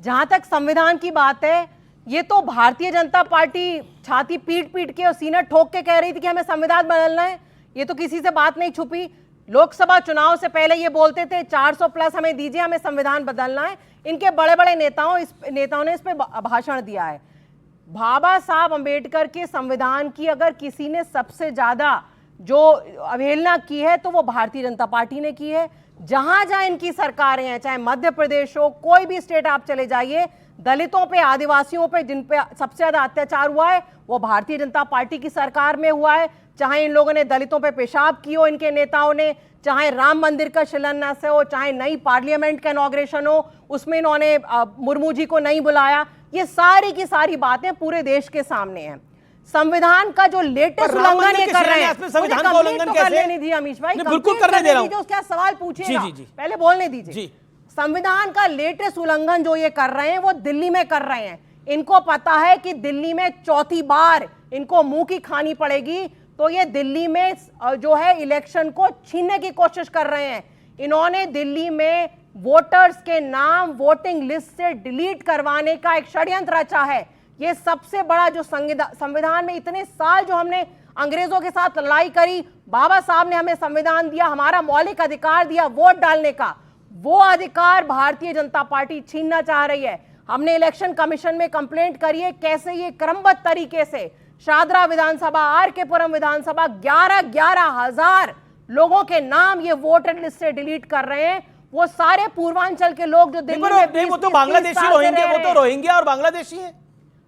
जहां तक संविधान की बात है, ये तो भारतीय जनता पार्टी छाती पीट पीट के और सीना ठोक के कह रही थी कि हमें संविधान बदलना है। ये तो किसी से बात नहीं छुपी। लोकसभा चुनाव से पहले ये बोलते थे 400 प्लस हमें दीजिए, हमें संविधान बदलना है। इनके बड़े बड़े नेताओं ने इस पे भाषण दिया है। बाबा साहब अंबेडकर के संविधान की अगर किसी ने सबसे ज्यादा जो अवहेलना की है तो वो भारतीय जनता पार्टी ने की है। जहां जहां इनकी सरकारें हैं, चाहे मध्य प्रदेश हो, कोई भी स्टेट आप चले जाइए, दलितों पे, आदिवासियों पे जिन पे सबसे ज्यादा अत्याचार हुआ है वो भारतीय जनता पार्टी की सरकार में हुआ है। चाहे इन लोगों ने दलितों पे पेशाब की हो, इनके नेताओं ने, चाहे राम मंदिर का शिलान्यास हो, चाहे नई पार्लियामेंट का इनॉग्रेशन हो, उसमें इन्होंने मुर्मू जी को नहीं बुलाया। ये सारी की सारी बातें पूरे देश के सामने हैं। संविधान का जो लेटेस्ट उल्लंघन ये कर रहे हैं, संविधान का उल्लंघन कैसे? करने नहीं दिया अमीश भाई, बिल्कुल करने दे रहा हूं। उसका सवाल पूछिएगा, पहले बोलने दीजिए। संविधान का लेटेस्ट उल्लंघन जो ये कर रहे हैं वो दिल्ली में कर रहे हैं। इनको पता है कि दिल्ली में चौथी बार इनको मुंह की खानी पड़ेगी, तो ये दिल्ली में जो है इलेक्शन को छीनने की कोशिश कर रहे हैं। इन्होंने दिल्ली में वोटर्स के नाम वोटिंग लिस्ट से डिलीट करवाने का एक षड्यंत्र रचा है। ये सबसे बड़ा जो संविधान में इतने साल जो हमने अंग्रेजों के साथ लड़ाई करी, बाबा साहब ने हमें संविधान दिया, हमारा मौलिक अधिकार दिया वोट डालने का, वो अधिकार भारतीय जनता पार्टी छीनना चाह रही है। हमने इलेक्शन कमीशन में कंप्लेंट करी है कैसे ये क्रमबद्ध तरीके से शादरा विधानसभा, आर के पुरम विधानसभा 11,000 लोगों के नाम ये वोटर लिस्ट से डिलीट कर रहे हैं। वो सारे पूर्वांचल के लोग जो दिल्ली में, वो तो बांग्लादेशी रोहिंग्या, वो तो रोहिंग्या और बांग्लादेशी है।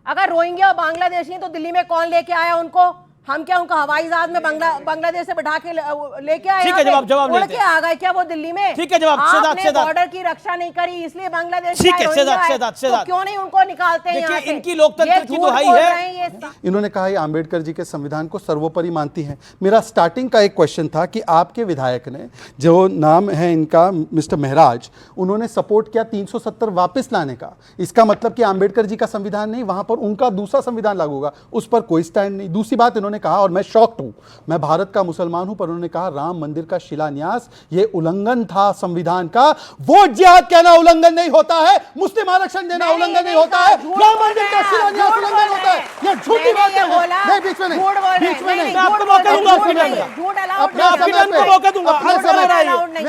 अगर रोहिंग्या और बांग्लादेशी हैं तो दिल्ली में कौन लेके आया उनको? हम क्या उनका हवाई जहाज में बांग्लादेश से बैठा के लेके आए? ठीक है, जवाब उड़ के आ गए क्या वो दिल्ली में? ठीक है, जवाब। आपने बॉर्डर की रक्षा नहीं करी इसलिए बांग्लादेश ठीक है, तो क्यों नहीं उनको निकालते हैं यहाँ से? इनकी लोकतंत्र की दुहाई है। इन्होंने कहा ये आम्बेडकर जी के संविधान को सर्वोपरि मानती हैं। मेरा स्टार्टिंग का एक क्वेश्चन था कि आपके विधायक ने, जो नाम है इनका मिस्टर महराज, उन्होंने सपोर्ट किया 370 वापस लाने का। इसका मतलब कि आम्बेडकर जी का संविधान नहीं, वहां पर उनका दूसरा संविधान लागू होगा, उस पर कोई स्टैंड नहीं। दूसरी बात इन्होंने कहा, और मैं शॉक्ड हूं, मैं भारत का मुसलमान हूं, पर उन्होंने कहा राम मंदिर का शिलान्यास ये उल्लंघन था संविधान का। वोट जिहाद कहना उल्लंघन नहीं होता है, मुस्लिम आरक्षण देना उल्लंघन नहीं होता है, राम मंदिर का शिलान्यास उल्लंघन होता है। ये झूठी बात है। नहीं, बीच में नहीं, बीच में नहीं। मैं आपको मौका दूंगा, मौका दूंगा।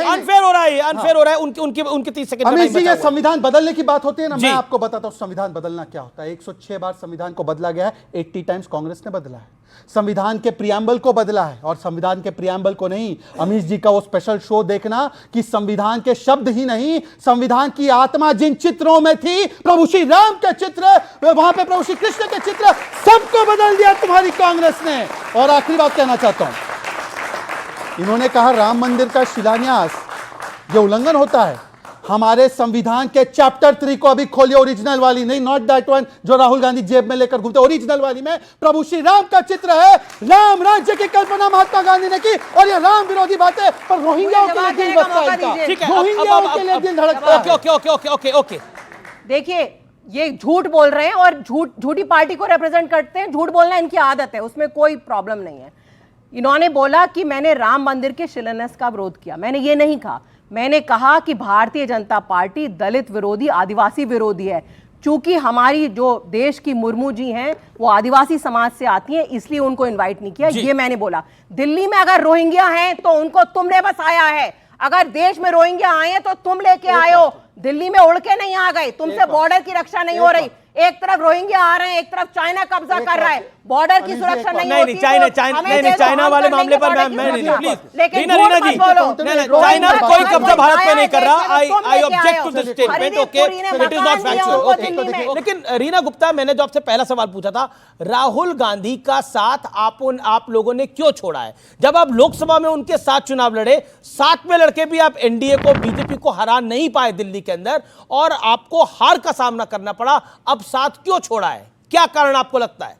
अनफेयर हो रहा है, अनफेयर हो रहा है। उनके 30 सेकंड। अमीश जी, ये संविधान बदलने की बात होती है ना, मैं आपको बताता हूं संविधान बदलना क्या होता है। 106 बार संविधान को बदला गया है, 80 टाइम्स कांग्रेस ने बदला है। संविधान के प्रियम्बल को बदला है, और संविधान के प्रियम्बल को नहीं। अमीश जी का वो स्पेशल शो देखना कि संविधान के शब्द ही नहीं, संविधान की आत्मा जिन चित्रों में थी, प्रभु श्री राम के चित्र, वहां पे प्रभु श्री कृष्ण के चित्र, सबको बदल दिया तुम्हारी कांग्रेस ने। और आखिरी बात कहना चाहता हूं, इन्होंने कहा राम मंदिर का शिलान्यास ये उल्लंघन होता है। हमारे संविधान के चैप्टर 3 को अभी खोलिए, ओरिजिनल वाली नहीं, नॉट दैट वन जो राहुल गांधी जेब में लेकर घूमते, ओरिजिनल वाली में प्रभु श्री राम का चित्र है। राम राज्य की कल्पना महात्मा गांधी ने की, और ये राम विरोधी बातें, पर रोहिंग्याओं के लिए दिल बसता है, रोहिंग्याओं के लिए दिल धड़कता है। ओके, देखिए ये झूठ बोल रहे हैं और झूठी पार्टी को रिप्रेजेंट करते हैं। झूठ बोलना इनकी आदत है, उसमें कोई प्रॉब्लम नहीं है। इन्होंने बोला कि मैंने राम मंदिर के शिलान्यास का विरोध किया, मैंने ये नहीं कहा। मैंने कहा कि भारतीय जनता पार्टी दलित विरोधी, आदिवासी विरोधी है। चूंकि हमारी जो देश की मुर्मू जी हैं वो आदिवासी समाज से आती हैं, इसलिए उनको इनवाइट नहीं किया, ये मैंने बोला। दिल्ली में अगर रोहिंग्या हैं तो उनको तुमने बसाया है। अगर देश में रोहिंग्या आए हैं तो तुम लेके आए हो, दिल्ली में उड़ के नहीं आ गए। तुमसे बॉर्डर की रक्षा नहीं हो रही। एक तरफ रोहिंग्या आ रहे हैं, एक तरफ चाइना कब्जा कर रहा है, बॉर्डर की सुरक्षा नहीं होती। चाइना वाले मामले पर चाइना कोई कब्जा भारत पे नहीं कर रहा। I object to this statement. Okay, it is not factual. लेकिन रीना गुप्ता, मैंने जो आपसे पहला सवाल पूछा था, राहुल गांधी का साथ आप लोगों ने क्यों छोड़ा है? जब आप लोकसभा में उनके साथ चुनाव लड़े, साथ में लड़के भी आप एनडीए को, बीजेपी को हरा नहीं पाए दिल्ली के अंदर, और आपको हार का सामना करना पड़ा। अब साथ क्यों छोड़ा है? क्या कारण आपको लगता है?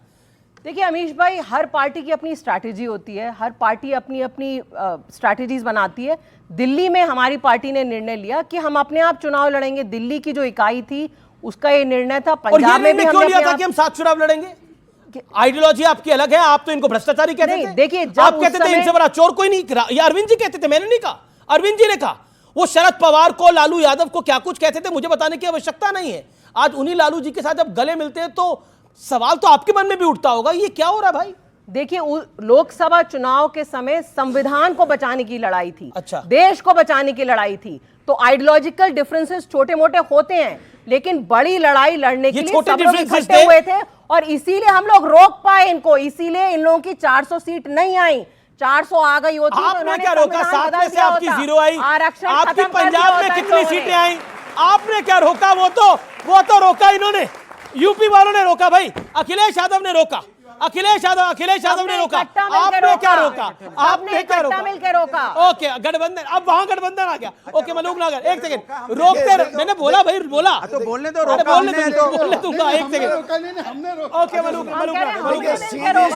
देखिए अमीश भाई, हर पार्टी की अपनी स्ट्रैटेजी होती है, हर पार्टी अपनी अपनी स्ट्रैटेजीज बनाती है। दिल्ली में हमारी पार्टी ने निर्णय लिया कि हम अपने आप चुनाव लड़ेंगे। दिल्ली की जो इकाई थी उसका ये निर्णय था। पंजाब में भी क्यों लिया था कि हम साथ चुनाव लड़ेंगे? आइडियोलॉजी आपकी अलग है, आप तो इनको भ्रष्टाचारी कहते थे। देखिए, आप कहते थे इनसे बड़ा चोर कोई नहीं। ये अरविंद जी कहते थे, मैंने नहीं कहा, अरविंद जी ने कहा। वो शरद पवार को, लालू यादव को क्या कुछ कहते थे, मुझे बताने की आवश्यकता नहीं है। आज उन्हीं लालू जी के साथ जब गले मिलते हैं तो सवाल तो आपके मन में भी उठता होगा, ये क्या हो रहा है भाई? देखिए, लोकसभा चुनाव के समय संविधान को बचाने की लड़ाई थी, अच्छा। देश को बचाने की लड़ाई थी। तो आइडियोलॉजिकल डिफरेंसेस छोटे मोटे होते हैं, लेकिन बड़ी लड़ाई लड़ने के लिए छोटे सब लोग differences इकट्ठे थे। हुए थे और इसीलिए हम लोग रोक पाए इनको, इसीलिए इन लोगों की 400 सीट नहीं आई। 400 आ गई होती तो आपने उन्होंने क्या रोका? संविधान 7 बदल में से दिया आपकी होता। 0 आई, आरक्षण आपकी खत्म कर दिया पंजाब में होता इन कितनी लोगों ने। सीटें आई? आपने क्या रोका? वो तो रोका इन्होंने, यूपी वालों ने रोका भाई, अखिलेश यादव ने रोका, अखिलेश यादव ने रोका। आपने क्या रोका? आपने क्या रोका? मिलकर रोका। ओके, गठबंधन, अब वहां गठबंधन आ गया। ओके मलूक नागर, एक सेकंड रोकते, मैंने बोला भाई, बोला तो बोलने दो, अरे रोका हमने तो। बोलने दूंगा, एक सेकंड। हमने रोका नहीं, हमने रोका। ओके मलूक हम कह रहे हैं, हमने मिलकर रोका।